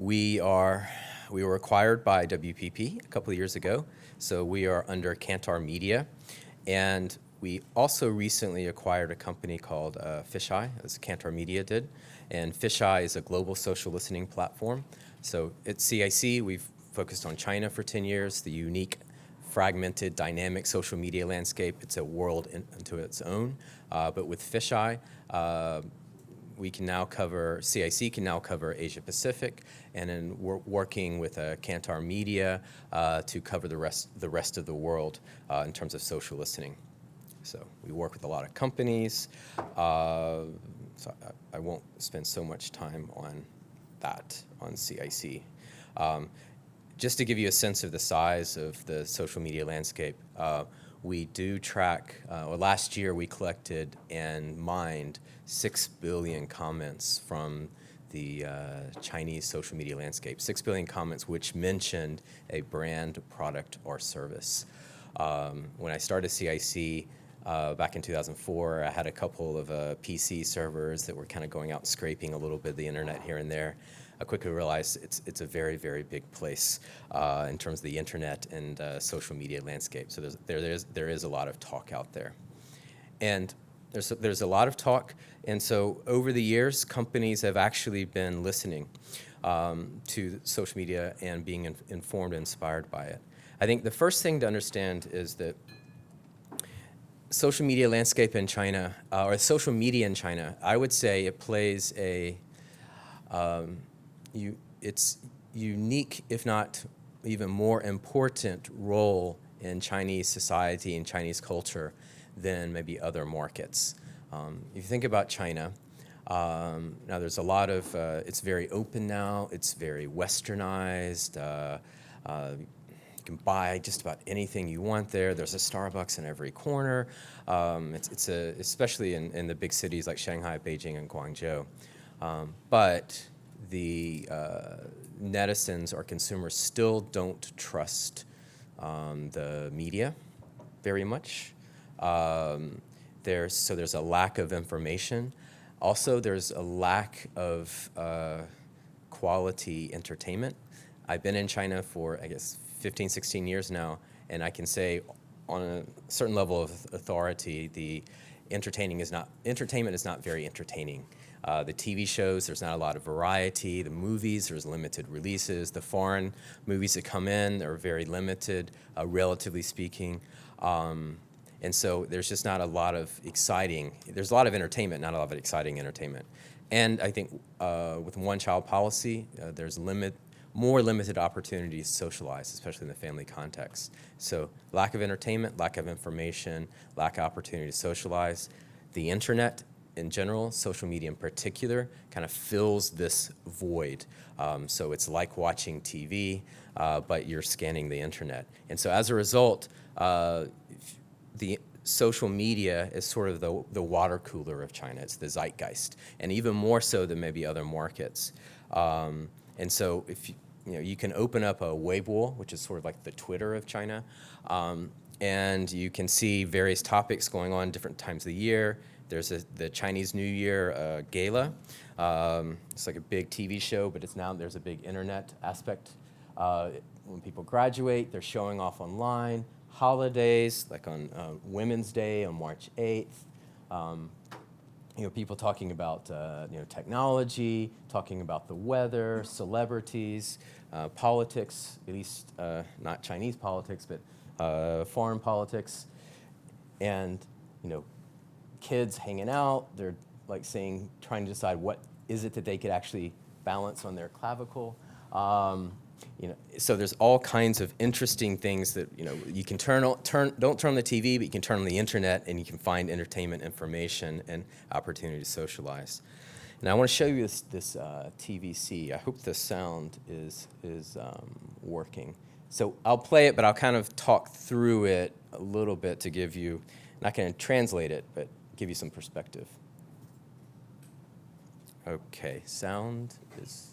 We were acquired by WPP a couple of years ago, so we are under Kantar Media, and we also recently acquired a company called Fisheye, as Kantar Media did, and Fisheye is a global social listening platform. So at CIC, we've focused on China for 10 years, the unique, fragmented, dynamic social media landscape. It's a world unto its own, but with Fisheye, CIC can now cover Asia Pacific, and then we're working with Kantar Media to cover the rest of the world in terms of social listening. So we work with a lot of companies, so I won't spend so much time on that on CIC. Just to give you a sense of the size of the social media landscape, we do track, last year we collected and mined 6 billion comments from the Chinese social media landscape. 6 billion comments which mentioned a brand, product, or service. When I started CIC back in 2004, I had a couple of PC servers that were kind of going out and scraping a little bit of the internet here and there. I quickly realized it's a very, very big place in terms of the internet and social media landscape. So there is a lot of talk out there. And there's a lot of talk, and so over the years, companies have actually been listening to social media and being informed and inspired by it. I think the first thing to understand is that social media landscape in China, or social media in China, I would say it plays it's unique, if not even more important role in Chinese society and Chinese culture than maybe other markets. If you think about China, now there's a lot of, it's very open now, it's very westernized, you can buy just about anything you want there. There's a Starbucks in every corner. Especially in the big cities like Shanghai, Beijing, and Guangzhou. But the netizens or consumers still don't trust the media very much. There's a lack of information. Also, there's a lack of quality entertainment. I've been in China for, I guess, 15, 16 years now, and I can say on a certain level of authority, the entertainment is not very entertaining. The TV shows, there's not a lot of variety. The movies, there's limited releases. The foreign movies that come in, they're very limited, relatively speaking. And so there's just not a lot of there's a lot of entertainment, not a lot of exciting entertainment. And I think with one-child policy, there's more limited opportunities to socialize, especially in the family context. So lack of entertainment, lack of information, lack of opportunity to socialize. The internet in general, social media in particular, kind of fills this void. So it's like watching TV, but you're scanning the internet. And so as a result, the social media is sort of the water cooler of China. It's the zeitgeist, and even more so than maybe other markets. And so if you can open up a Weibo, which is sort of like the Twitter of China, and you can see various topics going on different times of the year. There's the Chinese New Year gala. It's like a big TV show, but there's a big internet aspect. When people graduate, they're showing off online. Holidays, like on Women's Day on March 8th. People talking about technology, talking about the weather, celebrities, politics, at least not Chinese politics, but foreign politics, and kids hanging out. They're like trying to decide what is it that they could actually balance on their clavicle. So there's all kinds of interesting things that you can don't turn on the TV, but you can turn on the internet and you can find entertainment, information, and opportunity to socialize. And I want to show you this TVC. I hope the sound is working. So I'll play it, but I'll kind of talk through it a little bit to give you, not going to translate it, but give you some perspective. Okay, sound is.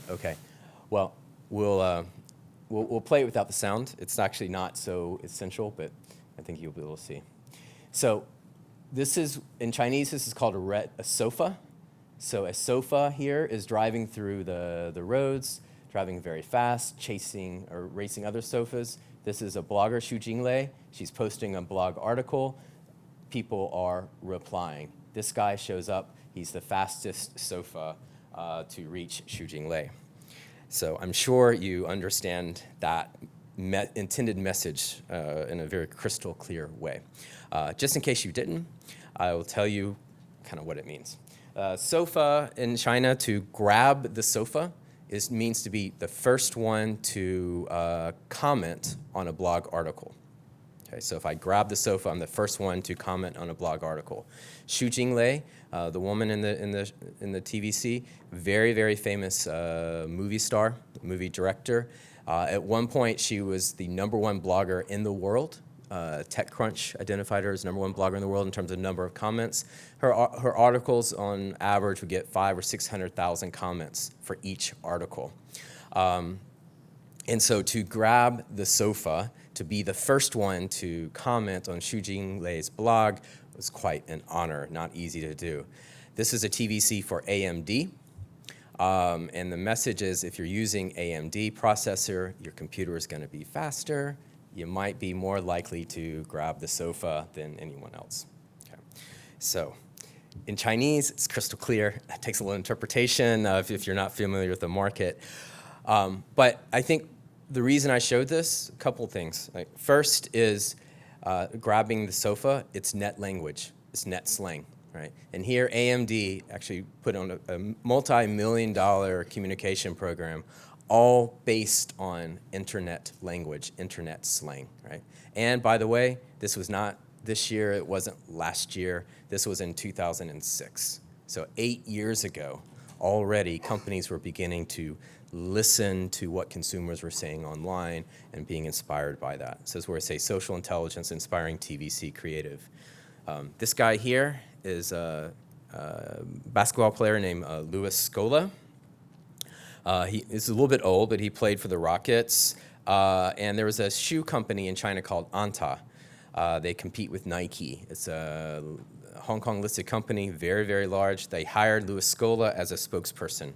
Okay, well, we'll play it without the sound. It's actually not so essential, but I think you'll be able to see. So this is, in Chinese, this is called a sofa. So a sofa here is driving through the roads, driving very fast, chasing or racing other sofas. This is a blogger, Xu Jinglei. She's posting a blog article. People are replying. This guy shows up. He's the fastest sofa to reach Xu Jinglei. So I'm sure you understand that intended message in a very crystal clear way. Just in case you didn't, I will tell you kind of what it means. Sofa in China, to grab the sofa, means to be the first one to comment on a blog article. Okay, so if I grab the sofa, I'm the first one to comment on a blog article. Xu Jinglei, the woman in the TVC, very, very famous movie star, movie director. At one point, she was the #1 blogger in the world. TechCrunch identified her as #1 blogger in the world in terms of number of comments. Her articles, on average, would get 500,000 or 600,000 comments for each article. And so to grab the sofa, to be the first one to comment on Xu Jinglei's blog was quite an honor, not easy to do. This is a TVC for AMD. And the message is, if you're using AMD processor, your computer is going to be faster. You might be more likely to grab the sofa than anyone else. Okay. So in Chinese, it's crystal clear. It takes a little interpretation if you're not familiar with the market. But I think the reason I showed this, a couple things. First is grabbing the sofa, it's net language, it's net slang. Right? And here AMD actually put on a multi-million-dollar communication program, all based on internet language, internet slang. Right? And by the way, this was not this year, it wasn't last year, this was in 2006. So 8 years ago, already companies were beginning to listen to what consumers were saying online and being inspired by that. So this is where I say social intelligence inspiring TVC creative. This guy here is a basketball player named Louis Scola. He is a little bit old, but he played for the Rockets. And there was a shoe company in China called Anta. They compete with Nike. It's a Hong Kong listed company, very, very large. They hired Louis Scola as a spokesperson.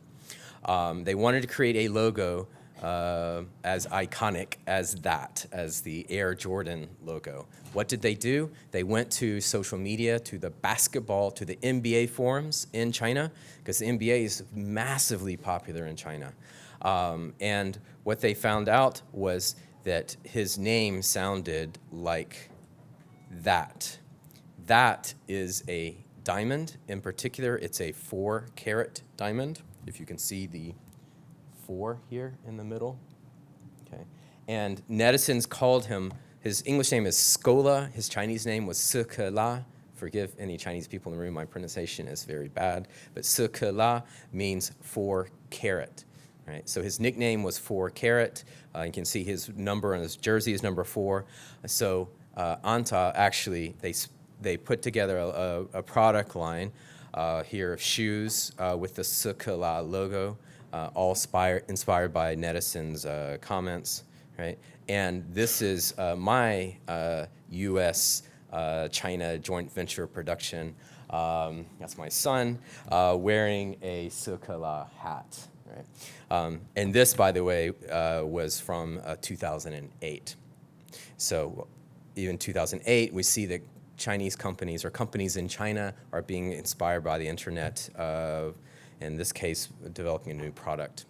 They wanted to create a logo as iconic as that, as the Air Jordan logo. What did they do? They went to social media, to the basketball, to the NBA forums in China, because the NBA is massively popular in China. And what they found out was that his name sounded like that. That is a diamond. In particular, it's a 4-carat diamond. If you can see the 4 here in the middle. Okay. And netizens called him, his English name is Scola, his Chinese name was Se La. Forgive any Chinese people in the room, my pronunciation is very bad. But Se La means 4-carat. Right? So his nickname was 4-carat. You can see his number on his jersey is number 4. So Anta actually, they put together a product line here of shoes with the Se La logo, all inspired by netizens' comments, right? And this is my U.S.-China joint venture production. That's my son wearing a Se La hat, right? And this, by the way, was from 2008. So even 2008, we see that Chinese companies or companies in China are being inspired by the internet, in this case, developing a new product.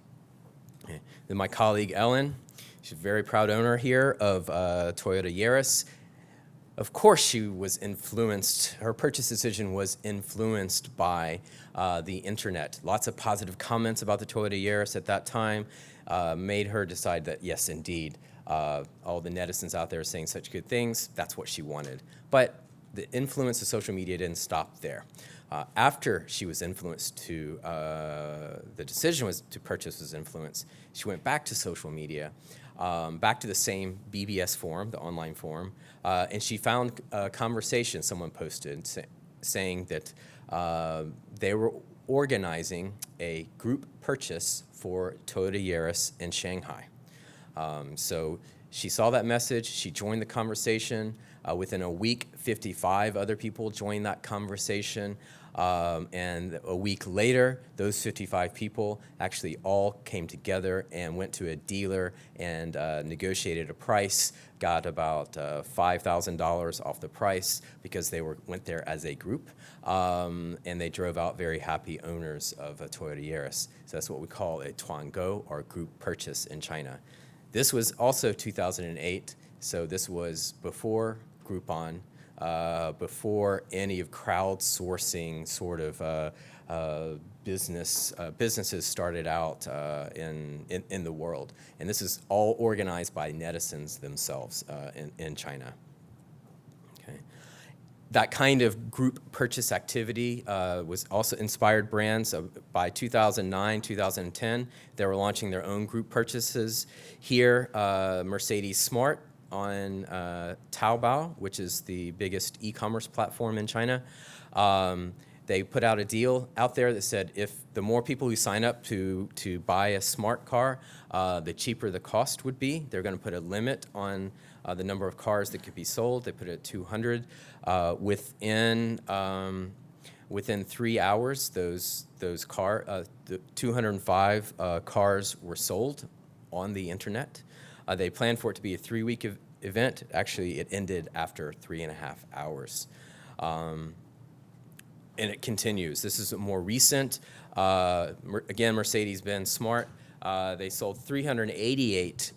Okay. Then my colleague Ellen, she's a very proud owner here of Toyota Yaris. Of course she was influenced, her purchase decision was influenced by the internet. Lots of positive comments about the Toyota Yaris at that time made her decide that, yes, indeed, all the netizens out there saying such good things, that's what she wanted. But the influence of social media didn't stop there. After she was influenced the decision was to purchase was influenced, she went back to social media, back to the same BBS forum, the online forum, and she found a conversation someone posted saying that they were organizing a group purchase for Toyota Yaris in Shanghai. So she saw that message, she joined the conversation. Within a week, 55 other people joined that conversation. And a week later, those 55 people actually all came together and went to a dealer and negotiated a price, got about $5,000 off the price because they went there as a group, and they drove out very happy owners of a Toyota Yaris. So that's what we call a Tuangou, or group purchase in China. This was also 2008, so this was before Groupon, before any of crowdsourcing sort of businesses started out in the world. And this is all organized by netizens themselves in China. Okay. That kind of group purchase activity was also inspired brands. By 2009, 2010, they were launching their own group purchases. Here, Mercedes Smart on Taobao, which is the biggest e-commerce platform in China. They put out a deal out there that said if the more people who sign up to buy a smart car, the cheaper the cost would be. They're going to put a limit on the number of cars that could be sold. They put it at 200. Within 3 hours, the 205 cars were sold on the internet. They planned for it to be a 3-week event. Actually, it ended after 3.5 hours. And it continues. This is more recent. Again, Mercedes-Benz Smart. They sold 388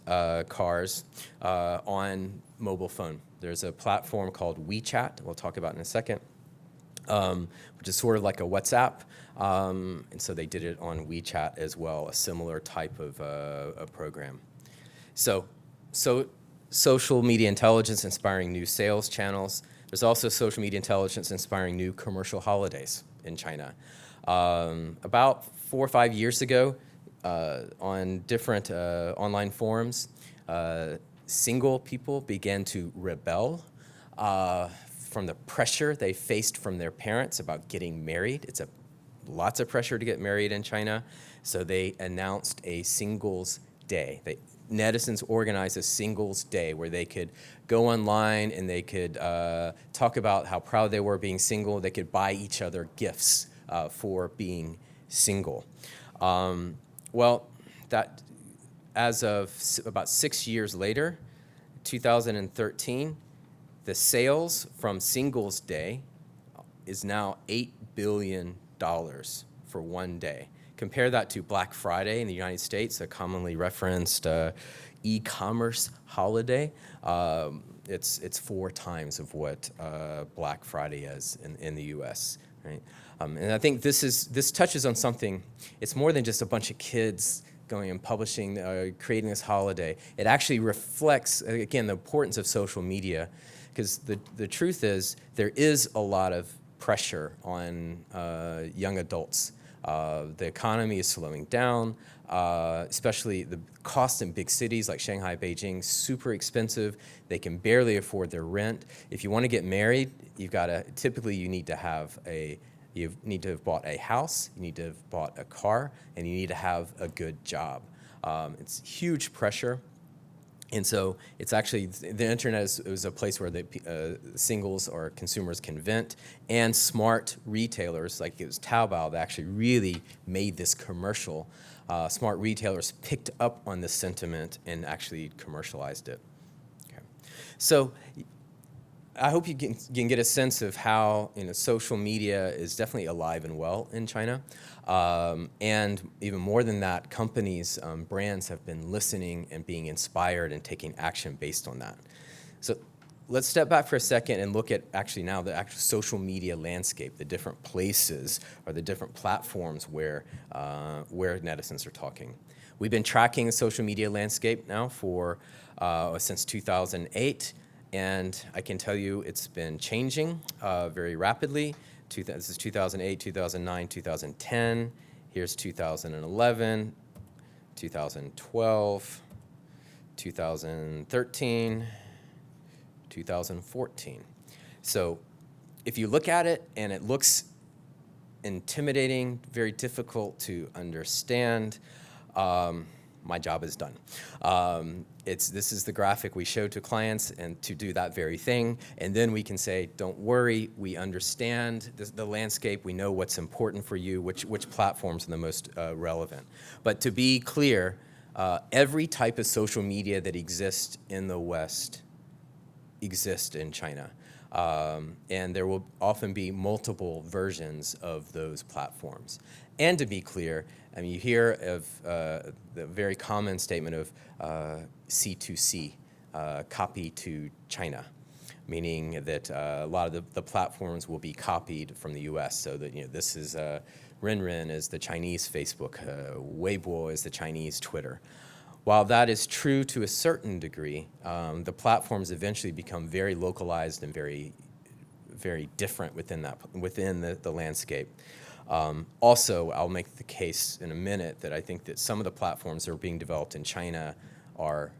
cars on mobile phone. There's a platform called WeChat, we'll talk about in a second, which is sort of like a WhatsApp. And so they did it on WeChat as well, a similar type of a program. So social media intelligence inspiring new sales channels. There's also social media intelligence inspiring new commercial holidays in China. About 4 or 5 years ago, on different online forums, single people began to rebel from the pressure they faced from their parents about getting married. It's lots of pressure to get married in China, so they announced a singles day. Netizens organized a singles day where they could go online and they could talk about how proud they were being single. They could buy each other gifts for being single. Well, that as of about 6 years later, 2013, the sales from Singles Day is now $8 billion for one day. Compare that to Black Friday in the United States, a commonly referenced e-commerce holiday. It's 4 times of what Black Friday is in the U.S., right? And I think this touches on something. It's more than just a bunch of kids going and publishing, creating this holiday. It actually reflects, again, the importance of social media, because the truth is there is a lot of pressure on young adults. The economy is slowing down, especially the costs in big cities like Shanghai, Beijing, super expensive. They can barely afford their rent. If you want to get married, typically you need to have bought a house, you need to have bought a car, and you need to have a good job. It's huge pressure. And so it's actually, the internet is a place where the singles or consumers can vent, and smart retailers, like it was Taobao, that actually really made this commercial. Smart retailers picked up on this sentiment and actually commercialized it. Okay. So I hope you can get a sense of how social media is definitely alive and well in China. And even more than that, companies, brands have been listening and being inspired and taking action based on that. So let's step back for a second and look at actually now the actual social media landscape, the different places or the different platforms where netizens are talking. We've been tracking the social media landscape now since 2008. And I can tell you it's been changing very rapidly. This is 2008, 2009, 2010. Here's 2011, 2012, 2013, 2014. So if you look at it and it looks intimidating, very difficult to understand, my job is done. This is the graphic we show to clients and to do that very thing. And then we can say, don't worry, we understand the landscape. We know what's important for you, which platforms are the most relevant. But to be clear, every type of social media that exists in the West exists in China. And there will often be multiple versions of those platforms. And to be clear, I mean, you hear of the very common statement of C2C, copy to China, meaning that a lot of the platforms will be copied from the US. So that, this is Renren is the Chinese Facebook, Weibo is the Chinese Twitter. While that is true to a certain degree, the platforms eventually become very localized and very, very different within the landscape. Also, I'll make the case in a minute that I think that some of the platforms that are being developed in China are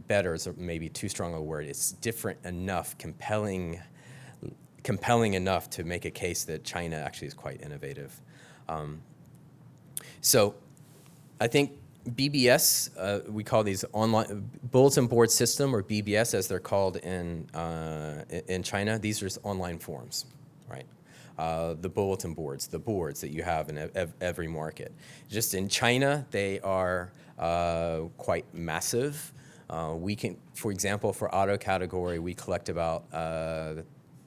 better is maybe too strong a word. It's different enough, compelling enough to make a case that China actually is quite innovative. So I think BBS, we call these online bulletin board system, or BBS as they're called in China. These are just online forums, right? The bulletin boards, the boards that you have in every market. Just in China, they are quite massive. We can, for example, for auto category, we collect about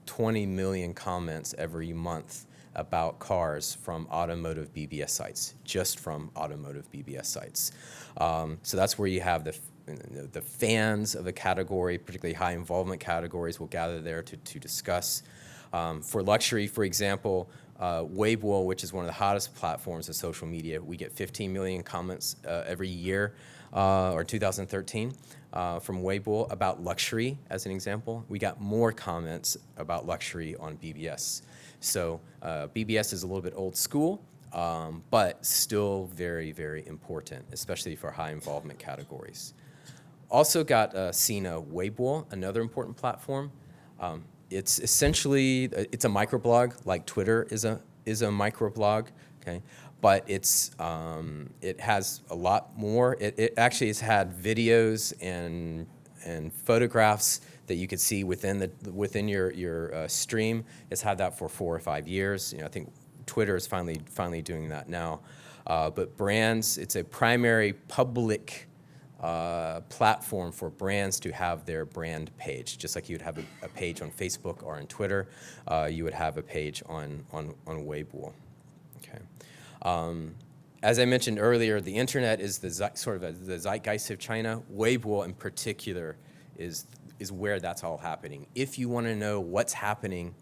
20 million comments every month about cars from automotive BBS sites, just from automotive BBS sites. So that's where you have the fans of a category, particularly high involvement categories, will gather there to discuss. For luxury, for example, Weibo, which is one of the hottest platforms of social media, we get 15 million comments every year, or 2013, from Weibo about luxury, as an example. We got more comments about luxury on BBS. So BBS is a little bit old school, but still very, very important, especially for high involvement categories. Also got Sina Weibo, another important platform. It's essentially, it's a microblog, like Twitter is a microblog, okay? But it has a lot more. It actually has had videos and photographs that you could see within your stream. It's had that for 4 or 5 years. I think Twitter is finally doing that now. But brands, it's a primary public platform for brands to have their brand page. Just like you would have a page on Facebook or on Twitter, you would have a page on Weibo. Okay. As I mentioned earlier, the internet is the zeitgeist of China. Weibo in particular is where that's all happening. If you want to know what's happening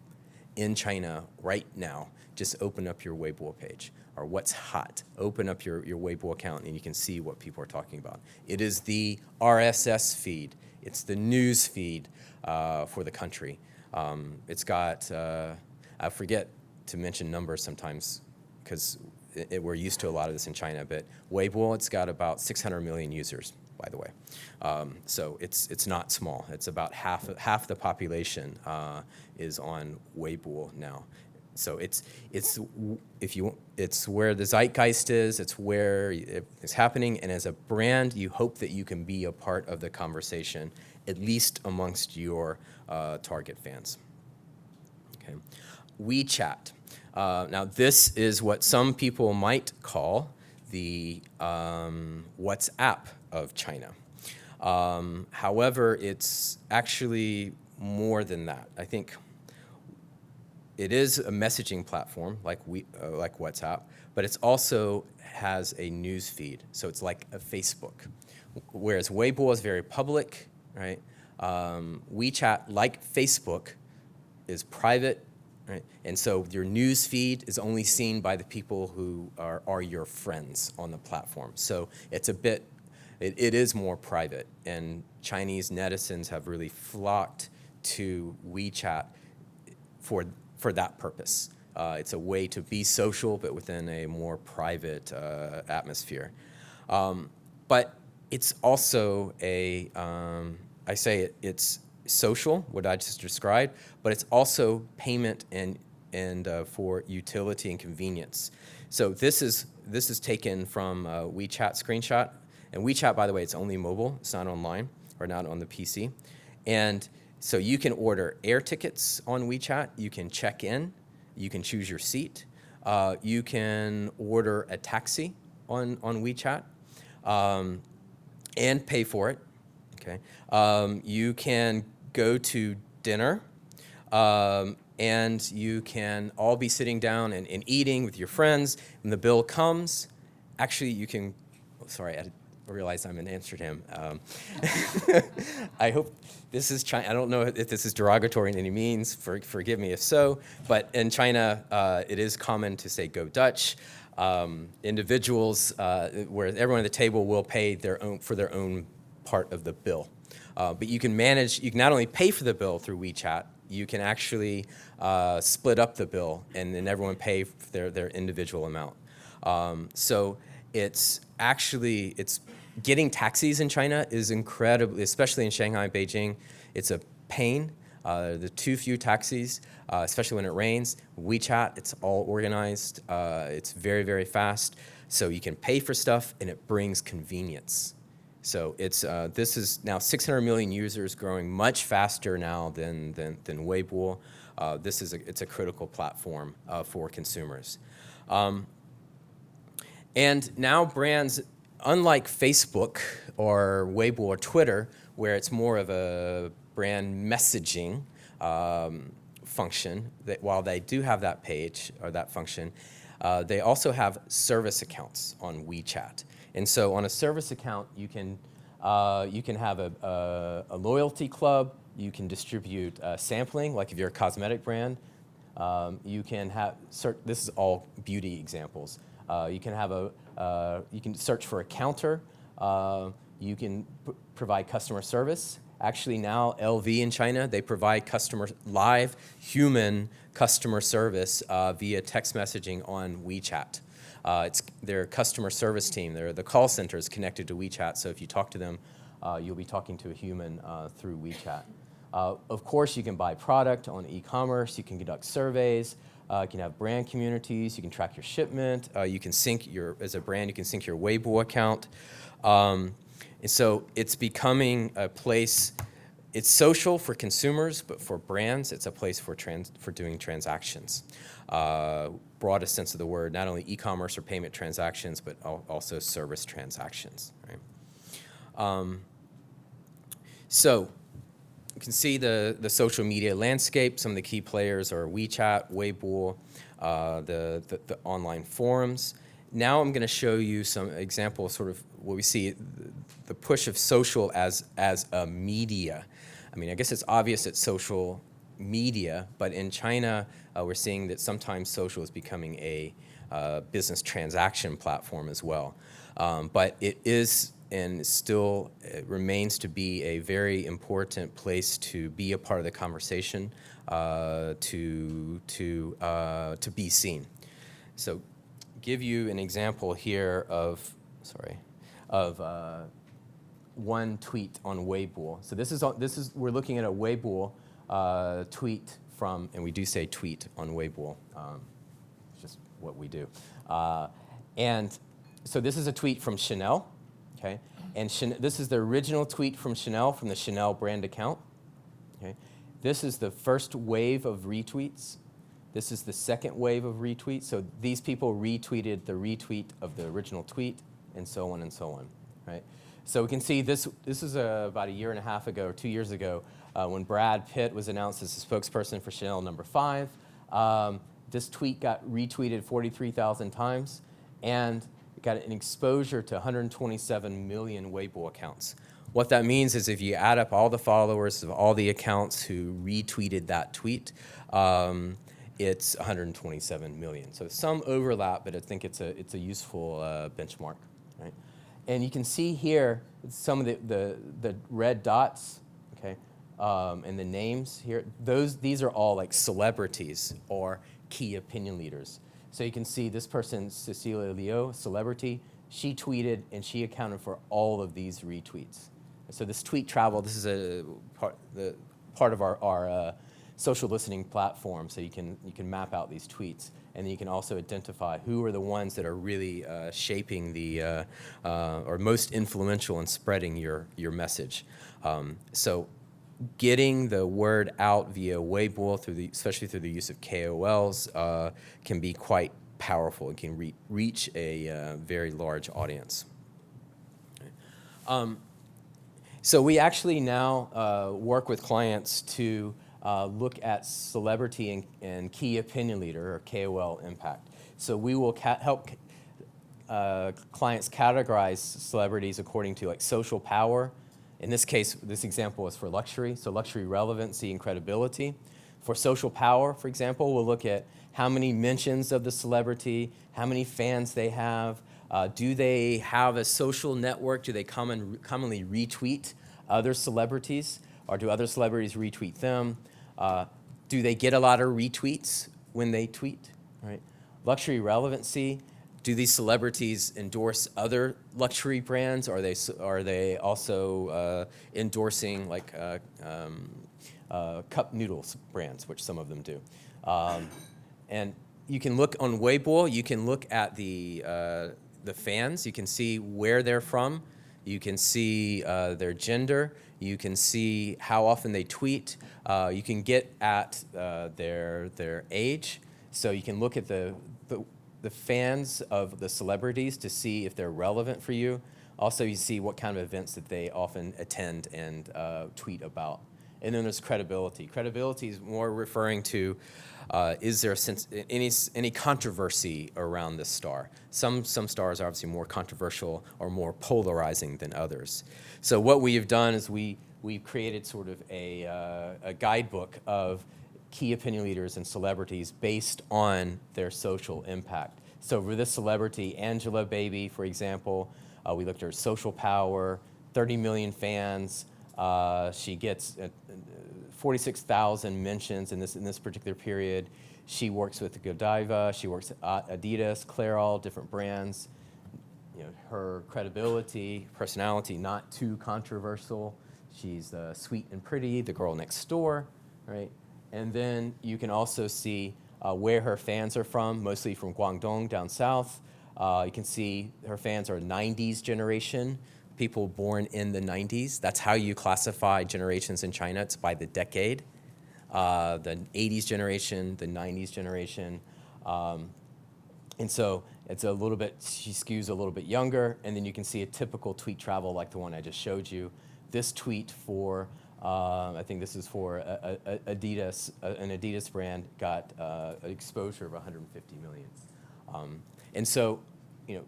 in China right now, just open up your Weibo page. Or what's hot, open up your Weibo account and you can see what people are talking about. It is the RSS feed. It's the news feed for the country. It's got, I forget to mention numbers sometimes because we're used to a lot of this in China, but Weibo, it's got about 600 million users, by the way. So it's not small. It's about half the population is on Weibo now. So it's where the zeitgeist is. It's where it's happening, and as a brand, you hope that you can be a part of the conversation, at least amongst your target fans. Okay, WeChat. Now this is what some people might call the WhatsApp of China. However, it's actually more than that. I think it is a messaging platform like WhatsApp, but it's also has a news feed. So it's like a Facebook. Whereas Weibo is very public, right? WeChat, like Facebook, is private, right? And so your news feed is only seen by the people who are your friends on the platform. So it's it is more private, and Chinese netizens have really flocked to WeChat for that purpose. It's a way to be social, but within a more private atmosphere. But it's also I say it's social, what I just described, but it's also payment and for utility and convenience. So this is this is taken from a WeChat screenshot. And WeChat, by the way, it's only mobile. It's not online or not on the PC. And so you can order air tickets on WeChat. You can check in. You can choose your seat. You can order a taxi on WeChat and pay for it. Okay. You can go to dinner. And you can all be sitting down and eating with your friends. When the bill comes, actually you can, sorry, I realize I'm in Amsterdam. I hope this is China. I don't know if this is derogatory in any means, forgive me if so, but in China, it is common to say go Dutch. Individuals, where everyone at the table will pay for their own part of the bill. But you can not only pay for the bill through WeChat, you can actually split up the bill and then everyone pay their individual amount. So it's getting taxis in China is incredible, especially in Shanghai and Beijing. It's a pain. The too few taxis, especially when it rains. WeChat, it's all organized. It's very, very fast. So you can pay for stuff and it brings convenience. So this is now 600 million users, growing much faster now than Weibo. It's a critical platform for consumers. And now brands, unlike Facebook or Weibo or Twitter, where it's more of a brand messaging function, that while they do have that page or that function, they also have service accounts on WeChat. And so on a service account, you can have a loyalty club. You can distribute sampling, like if you're a cosmetic brand. You can have, this is all beauty examples. You can search for a counter. You can provide customer service. Actually now, LV in China, they provide live human customer service via text messaging on WeChat. It's their customer service team. The call center is connected to WeChat, so if you talk to them, you'll be talking to a human through WeChat. Of course, you can buy product on e-commerce. You can conduct surveys. You can have brand communities. You can track your shipment. You can sync as a brand, you can sync your Weibo account. And so it's becoming a place. It's social for consumers, but for brands, it's a place for doing transactions. Broadest sense of the word, not only e-commerce or payment transactions, but also service transactions. Right? So you can see the social media landscape. Some of the key players are WeChat, Weibo, the online forums. Now I'm going to show you some examples, sort of what we see, the push of social as a media. I mean, I guess it's obvious it's social media, but in China, we're seeing that sometimes social is becoming a business transaction platform as well. But it is and still remains to be a very important place to be a part of the conversation, to be seen. So, give you an example here of one tweet on Weibo. So this is we're looking at a Weibo tweet from, and we do say tweet on Weibo. It's just what we do. And so this is a tweet from Chanel, okay? And this is the original tweet from Chanel, from the Chanel brand account, okay? This is the first wave of retweets. This is the second wave of retweets. So these people retweeted the retweet of the original tweet, and so on, right? So we can see this is about a year and a half ago, or 2 years ago, when Brad Pitt was announced as the spokesperson for Chanel No. 5. This tweet got retweeted 43,000 times, and it got an exposure to 127 million Weibo accounts. What that means is if you add up all the followers of all the accounts who retweeted that tweet, it's 127 million. So some overlap, but I think it's a useful benchmark, right? And you can see here some of the red dots, okay, and the names here. These are all like celebrities or key opinion leaders. So you can see this person, Cecilia Liu, celebrity. She tweeted and she accounted for all of these retweets. So this tweet travel. This is the part of our social listening platform, so you can map out these tweets, and then you can also identify who are the ones that are really shaping the or most influential in spreading your message. So getting the word out via Weibo, especially through the use of KOLs, can be quite powerful. It can reach a very large audience. So we actually now work with clients to look at celebrity and key opinion leader, or KOL, impact. So we will help clients categorize celebrities according to like social power. In this case, this example is for luxury, so luxury relevancy and credibility. For social power, for example, we'll look at how many mentions of the celebrity, how many fans they have, do they have a social network, do they commonly retweet other celebrities, or do other celebrities retweet them? Do they get a lot of retweets when they tweet, right? Luxury relevancy, do these celebrities endorse other luxury brands? Are they also endorsing like cup noodles brands, which some of them do? And you can look on Weibo. You can look at the fans. You can see where they're from. You can see their gender. You can see how often they tweet. You can get at their age. So you can look at the fans of the celebrities to see if they're relevant for you. Also, you see what kind of events that they often attend and tweet about. And then there's credibility. Credibility is more referring to is there any controversy around this star? Some stars are obviously more controversial or more polarizing than others. So what we have done is we've created sort of a guidebook of key opinion leaders and celebrities based on their social impact. So for this celebrity, Angelababy, for example, we looked at her social power, 30 million fans. She gets 46,000 mentions in this particular period. She works with Godiva. She works at Adidas, Clairol, different brands. You know, her credibility, personality, not too controversial. She's sweet and pretty, the girl next door, right? And then you can also see where her fans are from, mostly from Guangdong down south. You can see her fans are 90s generation, people born in the 90s. That's how you classify generations in China. It's by the decade. The 80s generation, the 90s generation. And so it's a little bit, she skews a little bit younger, and then you can see a typical tweet travel like the one I just showed you. This tweet for, I think this is for Adidas, an Adidas brand, got an exposure of 150 million. And so, you know,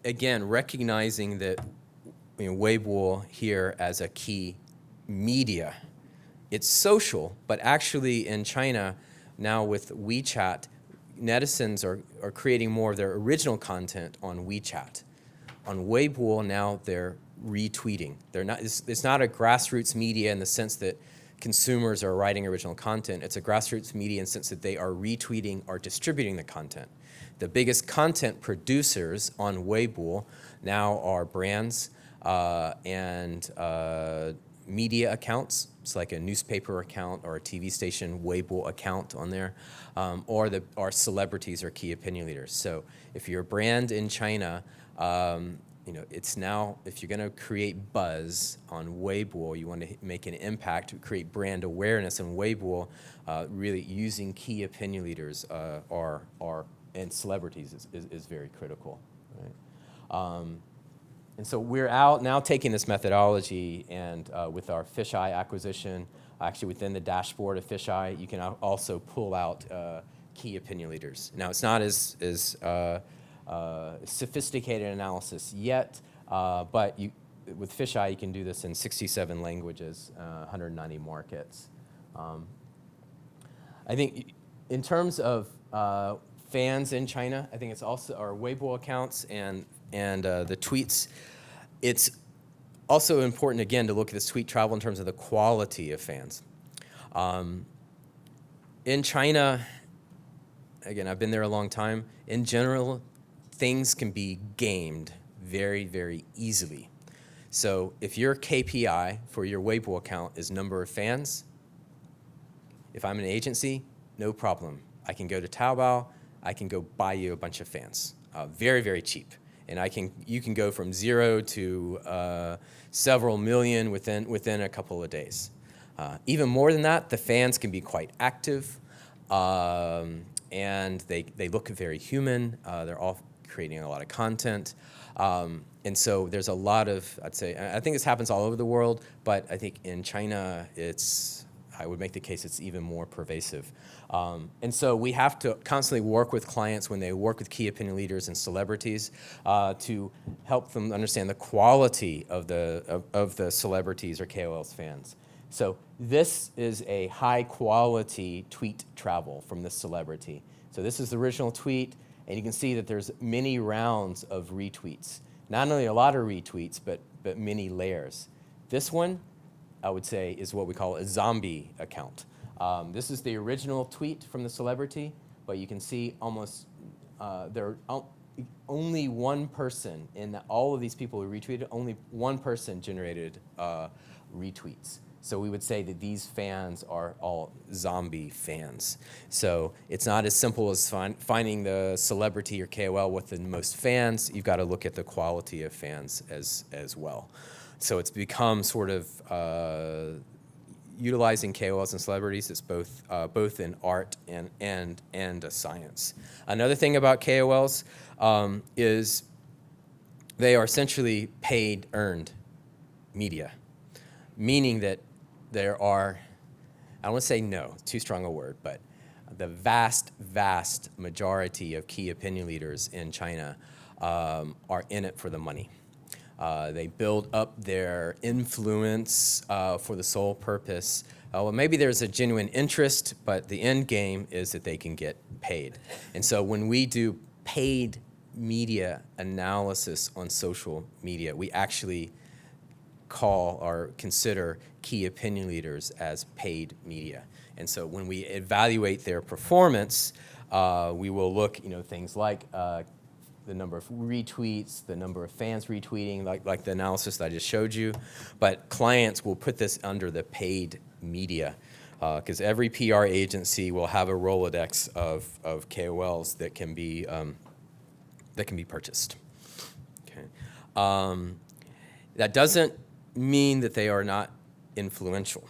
again, recognizing that, you know, Weibo here as a key media, it's social, but actually in China now with WeChat, netizens are creating more of their original content on WeChat. On Weibo now they're retweeting. They're not. It's not a grassroots media in the sense that consumers are writing original content. It's a grassroots media in the sense that they are retweeting or distributing the content. The biggest content producers on Weibo now are brands and media accounts. It's like a newspaper account or a TV station Weibo account on there, or celebrities or key opinion leaders. So if you're a brand in China, you know, it's now, if you're going to create buzz on Weibo, you want to make an impact, create brand awareness on Weibo, really using key opinion leaders and celebrities is very critical. Right? And so we're out now taking this methodology, and with our Fisheye acquisition, actually within the dashboard of Fisheye, you can also pull out key opinion leaders. Now, it's not as sophisticated analysis yet, but with Fisheye, you can do this in 67 languages, 190 markets. I think in terms of fans in China, I think it's also our Weibo accounts and the tweets. It's also important, again, to look at this tweet travel in terms of the quality of fans. In China, again, I've been there a long time. In general, things can be gamed very, very easily. So if your KPI for your Weibo account is number of fans, If I'm an agency, no problem. I can go to Taobao, I can go buy you a bunch of fans, very, very cheap. And you can go from 0 to several million within a couple of days. Even more than that, the fans can be quite active, and they look very human. They're all creating a lot of content. And so there's a lot of, I think this happens all over the world, but I think in China, I would make the case it's even more pervasive. And so we have to constantly work with clients when they work with key opinion leaders and celebrities to help them understand the quality of the celebrities or KOLs fans. So this is a high quality tweet travel from this celebrity. So this is the original tweet, and you can see that there's many rounds of retweets. Not only a lot of retweets, but many layers. This one, I would say, is what we call a zombie account. This is the original tweet from the celebrity, but you can see almost there are only one person in all of these people who retweeted, only one person generated retweets. So we would say that these fans are all zombie fans. So it's not as simple as finding the celebrity or KOL with the most fans. You've got to look at the quality of fans as well. So it's become sort of utilizing KOLs and celebrities. It's both in art and a science. Another thing about KOLs is they are essentially paid earned media, meaning that there are, I don't want to say no, too strong a word, but the vast, vast majority of key opinion leaders in China are in it for the money. They build up their influence for the sole purpose. Well, maybe there's a genuine interest, but the end game is that they can get paid. And so when we do paid media analysis on social media, we actually call or consider key opinion leaders as paid media. And so when we evaluate their performance, we will look, things like the number of retweets, the number of fans retweeting, like the analysis that I just showed you. But clients will put this under the paid media, because every PR agency will have a Rolodex of KOLs that can be purchased. Okay. That doesn't mean that they are not influential.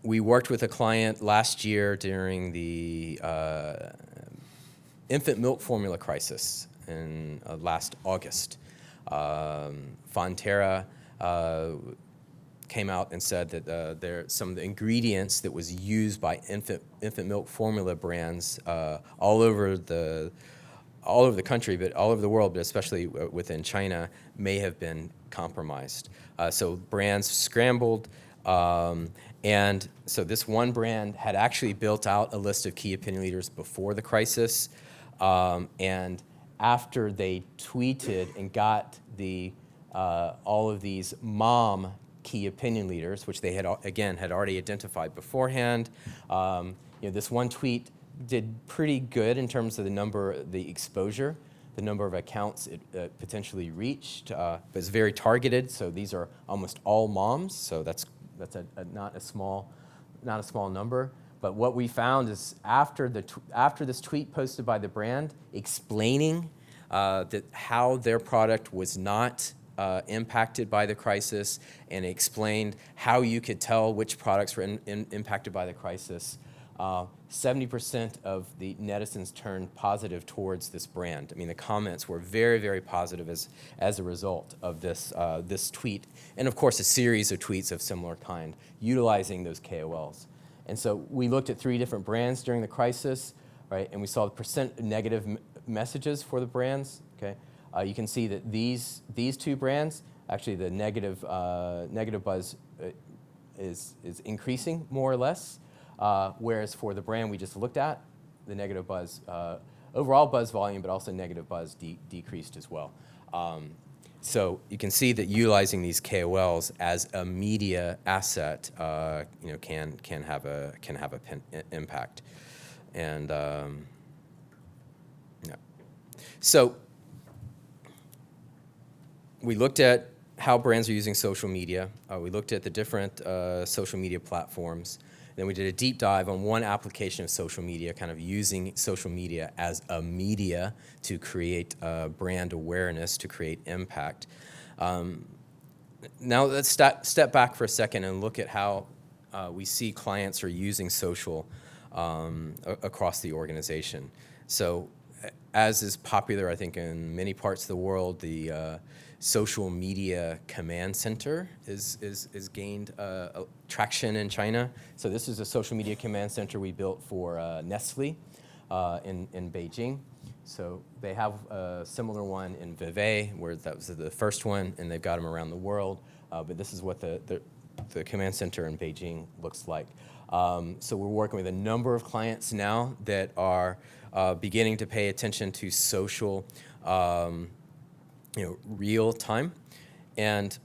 We worked with a client last year during the infant milk formula crisis in last August. Fonterra came out and said that some of the ingredients that was used by infant milk formula brands all over the country, but all over the world, but especially within China, may have been compromised. So brands scrambled, and so this one brand had actually built out a list of key opinion leaders before the crisis, and after they tweeted and got all of these mom key opinion leaders, which they had already identified beforehand, this one tweet did pretty good in terms of the exposure, the number of accounts it potentially reached. But it's very targeted, so these are almost all moms, so that's not a small number. But what we found is after this tweet posted by the brand explaining how their product was not impacted by the crisis, and explained how you could tell which products were impacted by the crisis, 70% of the netizens turned positive towards this brand. I mean, the comments were very, very positive as a result of this tweet, and of course a series of tweets of similar kind utilizing those KOLs. And so we looked at 3 different brands during the crisis, right? And we saw the percent negative messages for the brands. Okay, you can see that these 2 brands, actually the negative buzz is increasing more or less. Whereas for the brand we just looked at, the negative buzz, overall buzz volume, but also negative buzz decreased as well. So you can see that utilizing these KOLs as a media asset, can have an impact. And so we looked at how brands are using social media. We looked at the different social media platforms. Then we did a deep dive on one application of social media, kind of using social media as a media to create brand awareness, to create impact. Now let's step back for a second and look at how we see clients are using social across the organization. So as is popular, I think, in many parts of the world, the social media command center is gained traction in China. So this is a social media command center we built for Nestle in Beijing. So they have a similar one in Vevey, where that was the first one, and they've got them around the world. But this is what the command center in Beijing looks like. So we're working with a number of clients now that are beginning to pay attention to social, real time, and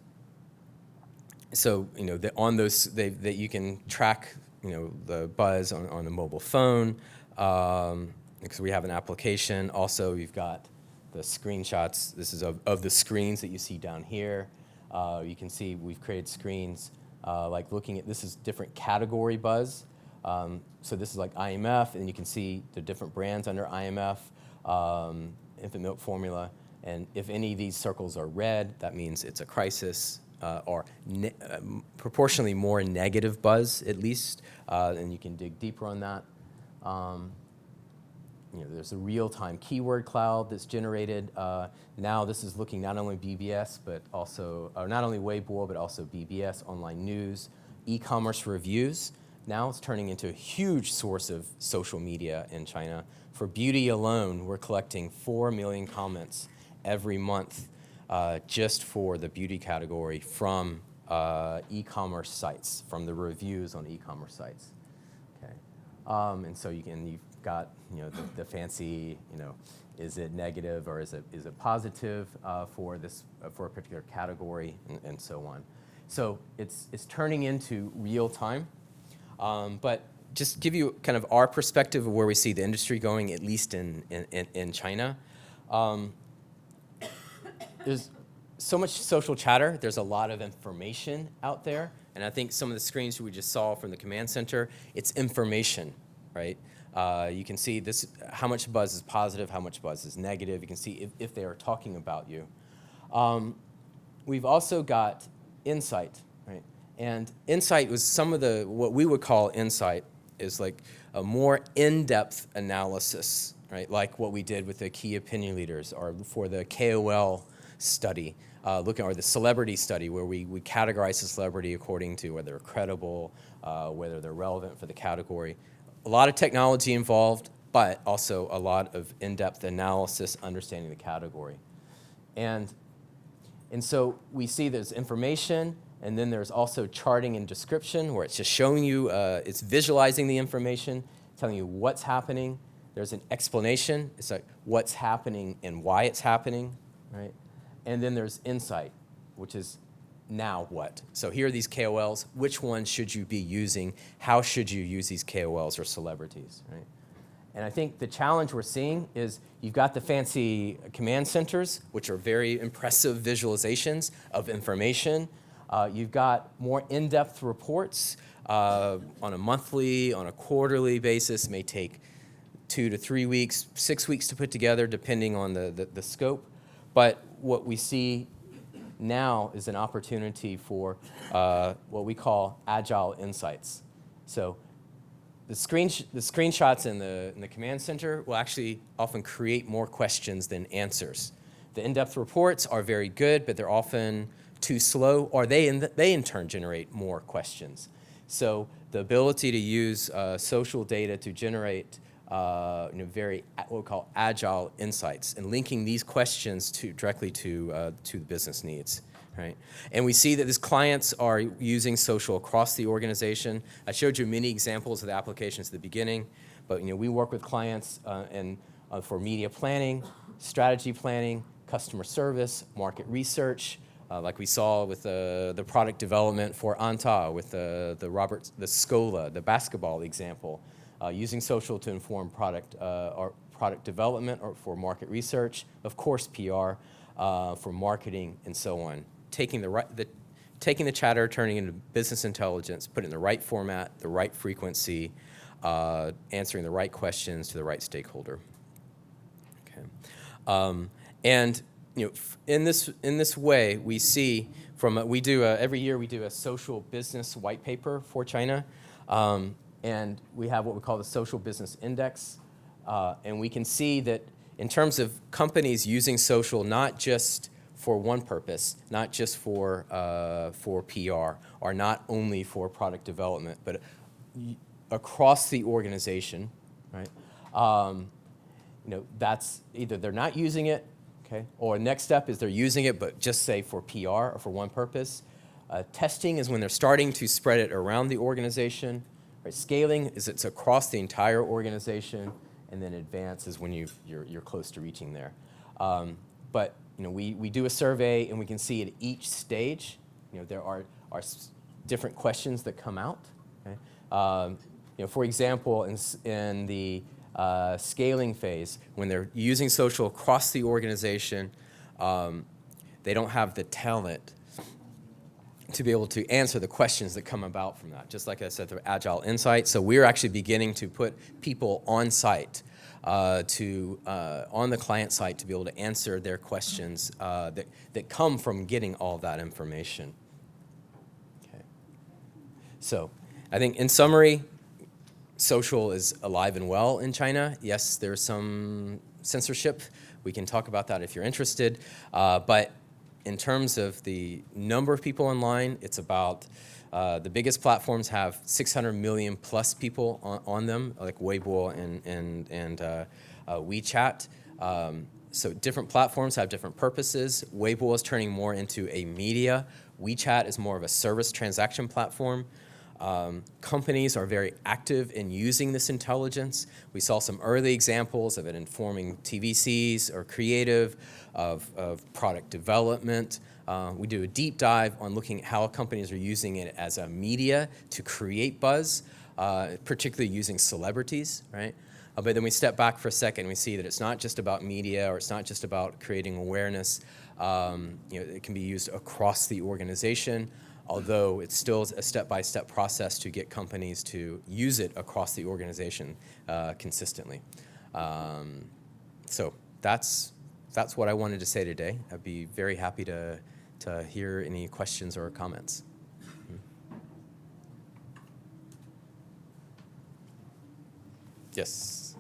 so on those that you can track the buzz on a mobile phone, because we have an application. Also, you've got the screenshots. This is of the screens that you see down here. You can see we've created screens like looking at, this is different category buzz. So this is like IMF, and you can see the different brands under IMF, infant milk formula. And if any of these circles are red, that means it's a crisis, or proportionally more negative buzz, at least. And you can dig deeper on that. There's a real-time keyword cloud that's generated. Now this is looking not only BBS, but also, or not only Weibo, but also BBS, online news, e-commerce reviews. Now it's turning into a huge source of social media in China. For beauty alone, we're collecting 4 million comments every month just for the beauty category from e-commerce sites, from the reviews on e-commerce sites. Okay, and so you've got the fancy is it negative or is it positive for a particular category, and so on. So it's turning into real time. But just give you kind of our perspective of where we see the industry going, at least in China. There's so much social chatter. There's a lot of information out there. And I think some of the screens we just saw from the command center, it's information, right? You can see this, how much buzz is positive, how much buzz is negative. You can see if they are talking about you. We've also got insight, right? And insight was some of what we would call insight is like a more in-depth analysis, right? Like what we did with the key opinion leaders, or for the KOL study, or the celebrity study, where we categorize the celebrity according to whether they're credible, whether they're relevant for the category. A lot of technology involved, but also a lot of in-depth analysis, understanding the category. And so we see there's information, and then there's also charting and description, where it's just showing you, it's visualizing the information, telling you what's happening. There's an explanation. It's like what's happening and why it's happening, right? And then there's insight, which is now what? So here are these KOLs. Which one should you be using? How should you use these KOLs or celebrities, right? And I think the challenge we're seeing is you've got the fancy command centers, which are very impressive visualizations of information. You've got more in-depth reports on a monthly, on a quarterly basis. It may take 2 to 3 weeks, 6 weeks to put together, depending on the scope. But what we see now is an opportunity for what we call agile insights. So the screenshots in the command center will actually often create more questions than answers. The in-depth reports are very good, but they're often too slow, or they in turn generate more questions. So the ability to use social data to generate very what we call agile insights, and linking these questions directly to the business needs, right? And we see that these clients are using social across the organization. I showed you many examples of the applications at the beginning, but we work with clients for media planning, strategy planning, customer service, market research, like we saw with the product development for Anta, with the Scola, the basketball example. Using social to inform product development or for market research, of course PR, for marketing, and so on. taking taking the chatter, turning it into business intelligence, putting it in the right format, the right frequency, answering the right questions to the right stakeholder. Okay, and in this way, we see every year we do a social business white paper for China, and we have what we call the Social Business Index, and we can see that in terms of companies using social, not just for one purpose, not just for PR, or not only for product development, but across the organization, right? That's either they're not using it, okay, or next step is they're using it, but just say for PR or for one purpose. Testing is when they're starting to spread it around the organization. Right? Scaling is it's across the entire organization, and then advance is when you're close to reaching there. But we do a survey, and we can see at each stage, there are different questions that come out. Okay? For example, in the scaling phase, when they're using social across the organization, they don't have the talent to be able to answer the questions that come about from that. Just like I said, the Agile Insight. So we're actually beginning to put people on site, on the client site, to be able to answer their questions that come from getting all of that information. Okay. So I think in summary, social is alive and well in China. Yes, there's some censorship. We can talk about that if you're interested. But in terms of the number of people online, it's about, the biggest platforms have 600 million plus people on them, like Weibo and WeChat. So different platforms have different purposes. Weibo is turning more into a media. WeChat is more of a service transaction platform. Companies are very active in using this intelligence. We saw some early examples of it informing TVCs or creative, of product development. We do a deep dive on looking at how companies are using it as a media to create buzz, particularly using celebrities, right? But then we step back for a second and we see that it's not just about media, or it's not just about creating awareness. It can be used across the organization, although it's still a step-by-step process to get companies to use it across the organization consistently. So that's what I wanted to say today. I'd be very happy to hear any questions or comments. Yes.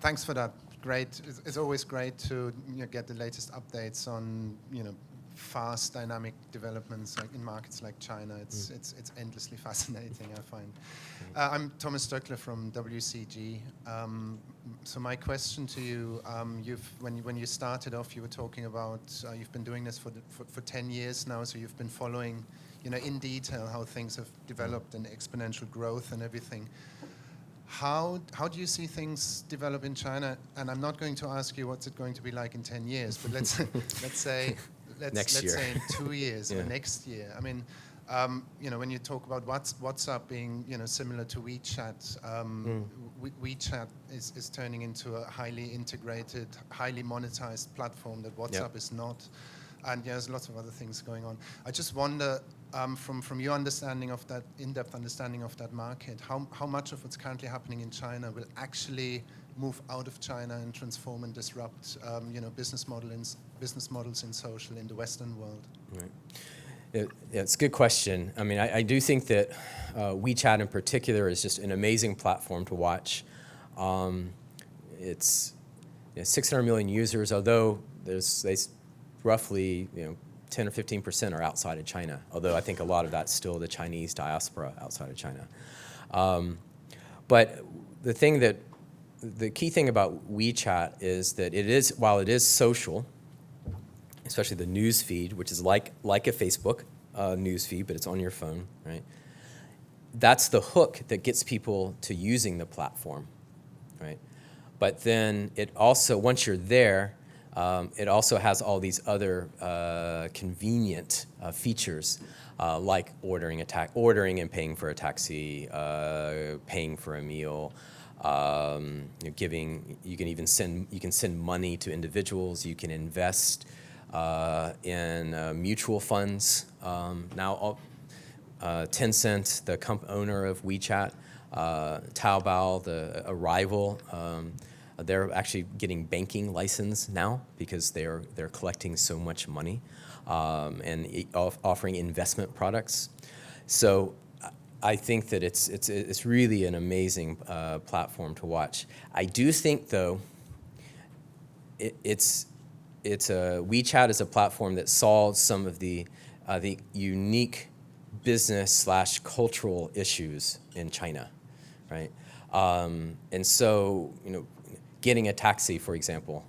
Thanks for that. Great. It's always great to get the latest updates on fast, dynamic developments like in markets like China. It's endlessly fascinating, I find. I'm Thomas Stöckler from WCG. So my question to you, when you started off, you were talking about you've been doing this for 10 years now, so you've been following in detail how things have developed and exponential growth and everything. How do you see things develop in China? And I'm not going to ask you what's it going to be like in 10 years, but let's say in 2 years or next year. I mean, when you talk about WhatsApp being similar to WeChat, WeChat is turning into a highly integrated, highly monetized platform that WhatsApp is not. And there's lots of other things going on. I just wonder, from your understanding of that, in-depth understanding of that market, how much of what's currently happening in China will actually move out of China and transform and disrupt, business models in social in the Western world? Right. It's a good question. I mean, I do think that WeChat in particular is just an amazing platform to watch. It's 600 million users, although there's roughly 10 or 15% are outside of China, although I think a lot of that's still the Chinese diaspora outside of China. But the key thing about WeChat is that while it is social, especially the news feed, which is like a Facebook news feed, but it's on your phone, right? That's the hook that gets people to using the platform, right? But then it also, once you're there, it also has all these other convenient features, like ordering and paying for a taxi, paying for a meal, You can even send money to individuals. You can invest in mutual funds. Now, Tencent, the owner of WeChat, Taobao, a rival, they're actually getting banking license now because they're collecting so much money and offering investment products. So I think that it's really an amazing platform to watch. I do think, though, WeChat is a platform that solves some of the unique business/cultural issues in China, right? And so, getting a taxi, for example.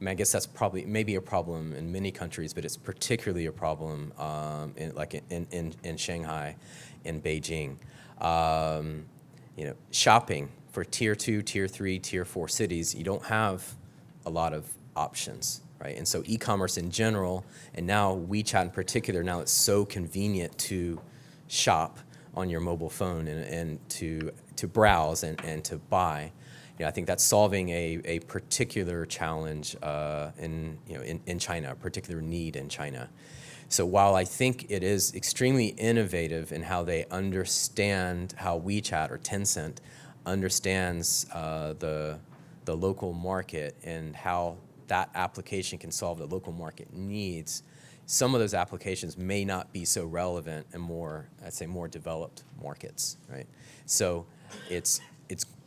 I guess that's maybe a problem in many countries, but it's particularly a problem in Shanghai, in Beijing. Shopping for tier 2, tier 3, tier 4 cities, you don't have a lot of options, right? And so e-commerce in general, and now WeChat in particular, now it's so convenient to shop on your mobile phone and to browse and to buy. I think that's solving a particular challenge in China, a particular need in China. So while I think it is extremely innovative in how they understand, how WeChat or Tencent understands the local market and how that application can solve the local market needs, some of those applications may not be so relevant in more developed markets, right? So it's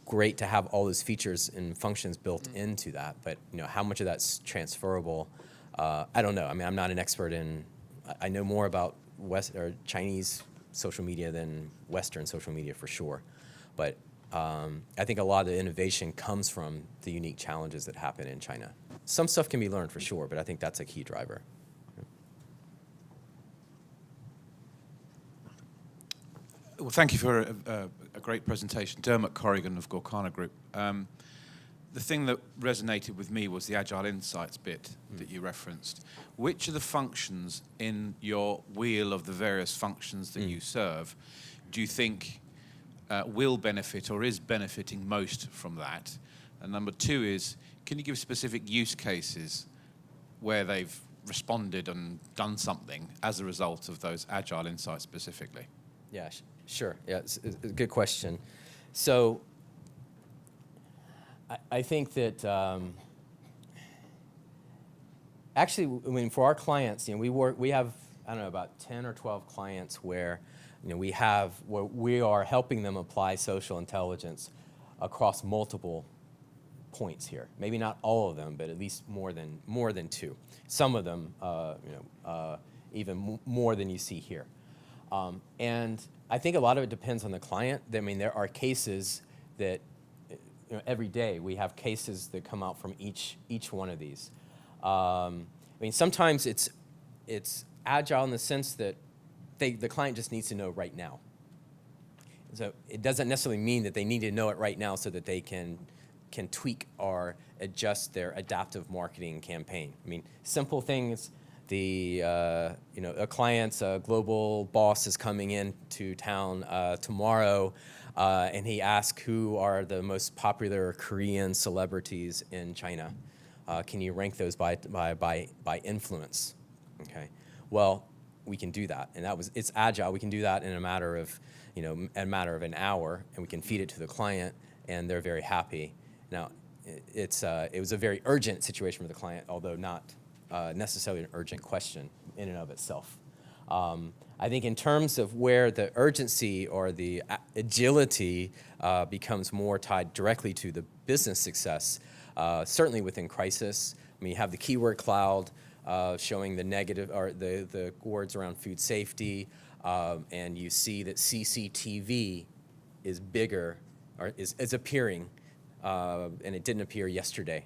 great to have all those features and functions built into that, but how much of that's transferable, I don't know. I mean, I'm not an expert I know more about Chinese social media than Western social media for sure, but I think a lot of the innovation comes from the unique challenges that happen in China. Some stuff can be learned for sure, but I think that's a key driver. Well, thank you for a great presentation. Dermot Corrigan of Gorkana Group. The thing that resonated with me was the Agile Insights bit that you referenced. Which of the functions in your wheel of the various functions that you serve do you think will benefit or is benefiting most from that? And number two is, can you give specific use cases where they've responded and done something as a result of those Agile Insights specifically? Yeah, sure. Yeah, it's a good question. So I think that actually, for our clients, we have, I don't know, about 10 or 12 clients where we are helping them apply social intelligence across multiple points here. Maybe not all of them, but at least more than two. Some of them, even more than you see here. And I think a lot of it depends on the client. I mean, there are cases that every day we have cases that come out from each one of these. I mean, sometimes it's agile in the sense that the client just needs to know right now. So it doesn't necessarily mean that they need to know it right now so that they can tweak or adjust their adaptive marketing campaign. I mean, simple things. A client's global boss is coming into town tomorrow, and he asks who are the most popular Korean celebrities in China. Can you rank those by influence? Okay. Well, we can do that, and it's agile. We can do that in a matter of an hour, and we can feed it to the client, and they're very happy. Now, it was a very urgent situation for the client, although not necessarily an urgent question in and of itself. I think in terms of where the urgency or the agility becomes more tied directly to the business success, certainly within crisis. I mean, you have the keyword cloud showing the negative or the words around food safety, and you see that CCTV is bigger or is appearing, and it didn't appear yesterday.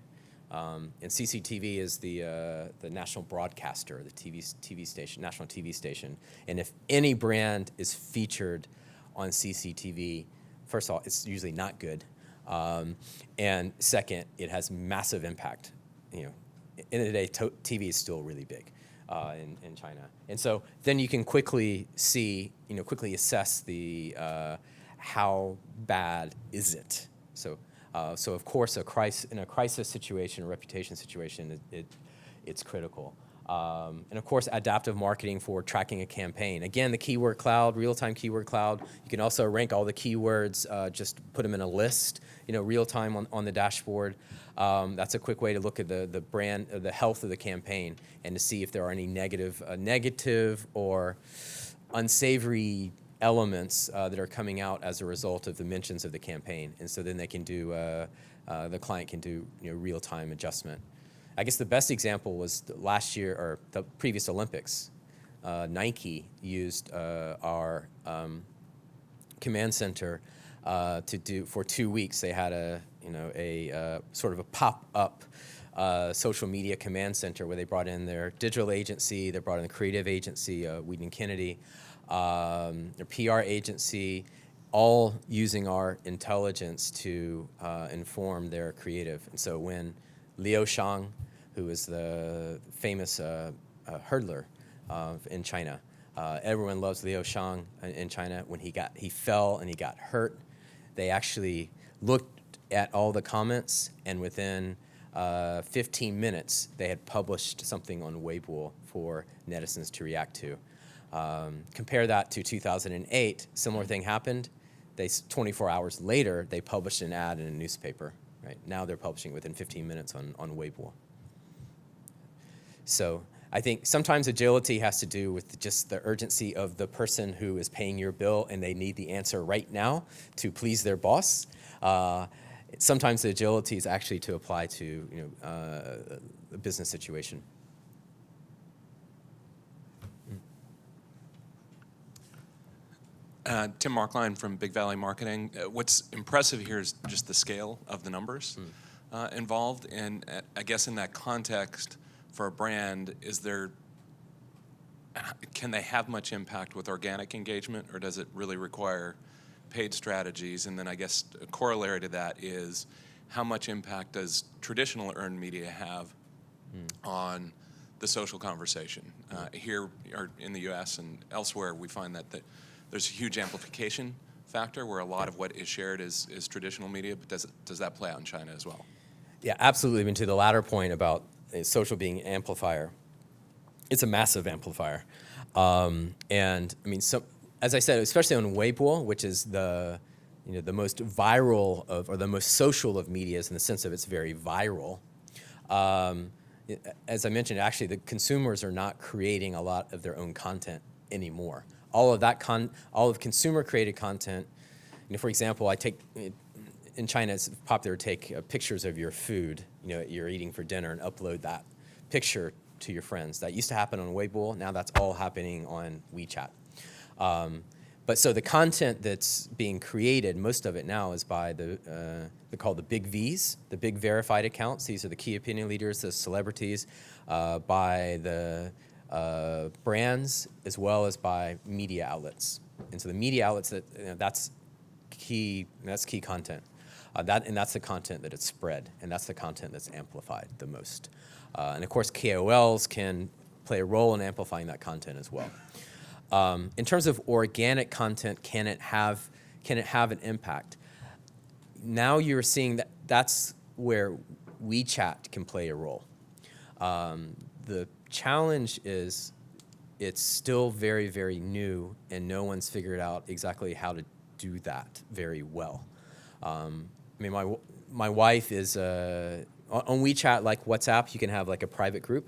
And CCTV is the national broadcaster, the TV station, national TV station. And if any brand is featured on CCTV, first of all, it's usually not good. And second, it has massive impact. End of the day, TV is still really big in China. And so then you can quickly see, quickly assess the how bad is it. So of course, in a crisis situation, a reputation situation, it's critical. And of course, adaptive marketing for tracking a campaign. Again, the keyword cloud, real-time keyword cloud. You can also rank all the keywords, just put them in a list, real-time on the dashboard. That's a quick way to look at the brand, the health of the campaign, and to see if there are any negative or unsavory elements that are coming out as a result of the mentions of the campaign. And so then they can do, the client can do real-time adjustment. I guess the best example was last year, or the previous Olympics. Nike used our command center to do, for 2 weeks, they had a sort of a pop-up social media command center where they brought in their digital agency, they brought in the creative agency, Weeden Kennedy, their PR agency, all using our intelligence to inform their creative. And so when Liu Shang, who is the famous hurdler in China, everyone loves Liu Shang in China. When he fell and he got hurt, they actually looked at all the comments, and within 15 minutes, they had published something on Weibo for netizens to react to. Compare that to 2008, similar thing happened. 24 hours later, they published an ad in a newspaper. Right? Now they're publishing within 15 minutes on Weibo. So I think sometimes agility has to do with just the urgency of the person who is paying your bill and they need the answer right now to please their boss. Sometimes the agility is actually to apply to a business situation. Tim Markline from Big Valley Marketing. What's impressive here is just the scale of the numbers involved. And I guess in that context, for a brand, can they have much impact with organic engagement, or does it really require paid strategies? And then I guess a corollary to that is, how much impact does traditional earned media have on the social conversation? Here or in the US and elsewhere, we find that there's a huge amplification factor where a lot of what is shared is traditional media, but does that play out in China as well? Yeah, absolutely. I mean, to the latter point about social being an amplifier, it's a massive amplifier. And I mean, as I said, especially on Weibo, which is the most viral or the most social of medias in the sense of it's very viral. As I mentioned, actually, the consumers are not creating a lot of their own content anymore. All of consumer-created content. For example, in China, it's popular to take pictures of your food, you're eating for dinner, and upload that picture to your friends. That used to happen on Weibo. Now that's all happening on WeChat. But so the content that's being created, most of it now is by they're called the big Vs, the big verified accounts. These are the key opinion leaders, the celebrities, by the brands, as well as by media outlets. And so the media outlets, that's key content. That's the content that it's spread, and that's the content that's amplified the most. And of course, KOLs can play a role in amplifying that content as well. In terms of organic content, can it have an impact? Now you're seeing that's where WeChat can play a role. The challenge is it's still very, very new, and no one's figured out exactly how to do that very well. I mean, my wife is on WeChat, like WhatsApp, you can have like a private group.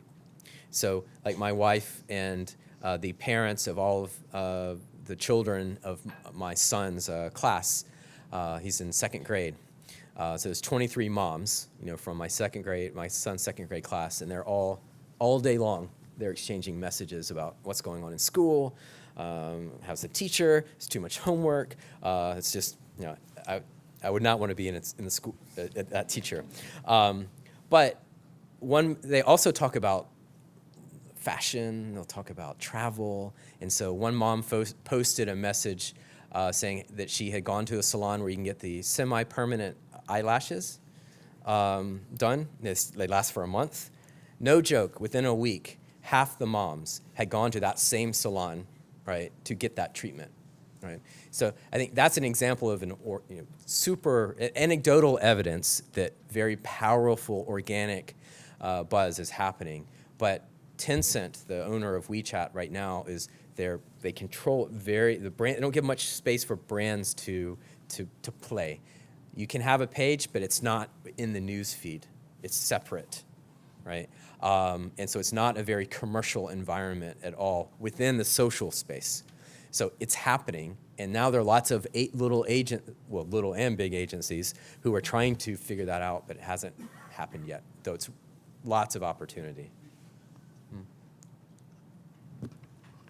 So like my wife and the parents of all of the children of my son's class, he's in second grade. So there's 23 moms, from my son's second grade class, and they're all day long, they're exchanging messages about what's going on in school, how's the teacher, it's too much homework, it's just, I would not want to be in the school, that teacher. But they also talk about fashion, they'll talk about travel, and so one mom posted a message saying that she had gone to a salon where you can get the semi-permanent eyelashes done. They last for a month. No joke, within a week, half the moms had gone to that same salon, right, to get that treatment. Right. So I think that's an example of super anecdotal evidence that very powerful organic buzz is happening. But Tencent, the owner of WeChat right now, they control the brand. They don't give much space for brands to play. You can have a page, but it's not in the news feed. It's separate, right? And so it's not a very commercial environment at all within the social space. So it's happening, and now there are lots of little and big agencies who are trying to figure that out, but it hasn't happened yet, though it's lots of opportunity.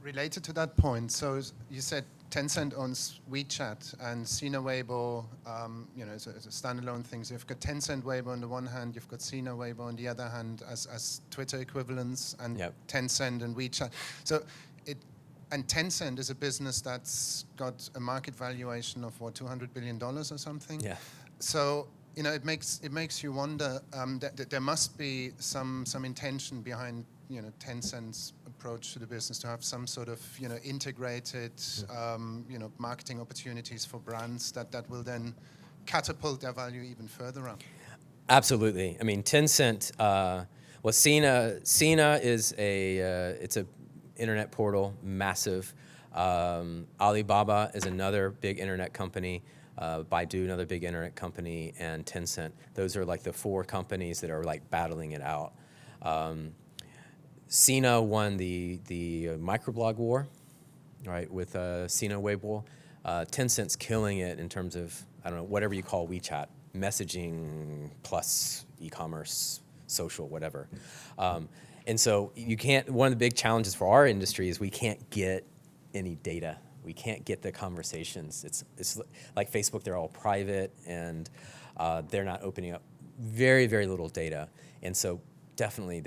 Related to that point, so you said Tencent owns WeChat and Sina Weibo, is a standalone thing. So you've got Tencent Weibo on the one hand, you've got Sina Weibo on the other hand as Twitter equivalents, and Yep. Tencent and WeChat. So and Tencent is a business that's got a market valuation of $200 billion or something. Yeah. So it makes you wonder that there must be some intention behind Tencent's approach to the business to have some sort of integrated marketing opportunities for brands that will then catapult their value even further up. Absolutely. I mean, Tencent. Sina is it's a internet portal, massive. Alibaba is another big internet company. Baidu, another big internet company, and Tencent. Those are like the four companies that are like battling it out. Sina won the microblog war, right, with Sina Weibo. Tencent's killing it in terms of, I don't know, whatever you call WeChat, messaging plus e-commerce, social, whatever. And so one of the big challenges for our industry is we can't get any data. We can't get the conversations. It's like Facebook, they're all private, and they're not opening up very, very little data. And so definitely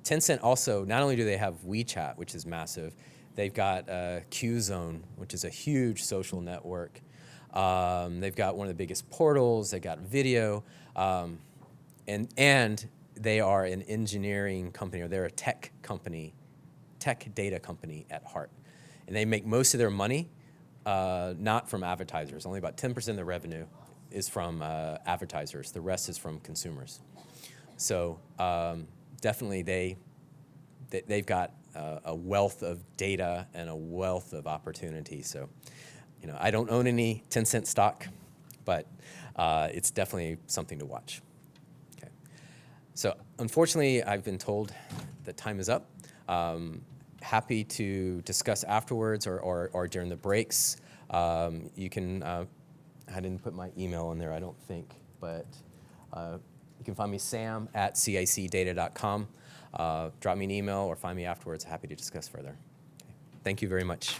Tencent also, not only do they have WeChat, which is massive, they've got Qzone, which is a huge social network. They've got one of the biggest portals. They've got video. And they are an engineering company, or they're a tech data company at heart. And they make most of their money not from advertisers. Only about 10% of the revenue is from advertisers. The rest is from consumers. So definitely they've got a wealth of data and a wealth of opportunity. So, I don't own any Tencent stock, but it's definitely something to watch. Okay. So unfortunately, I've been told that time is up. Happy to discuss afterwards or during the breaks. You can, I didn't put my email in there, I don't think, but you can find me, sam@cicdata.com. Drop me an email or find me afterwards. Happy to discuss further. Okay. Thank you very much.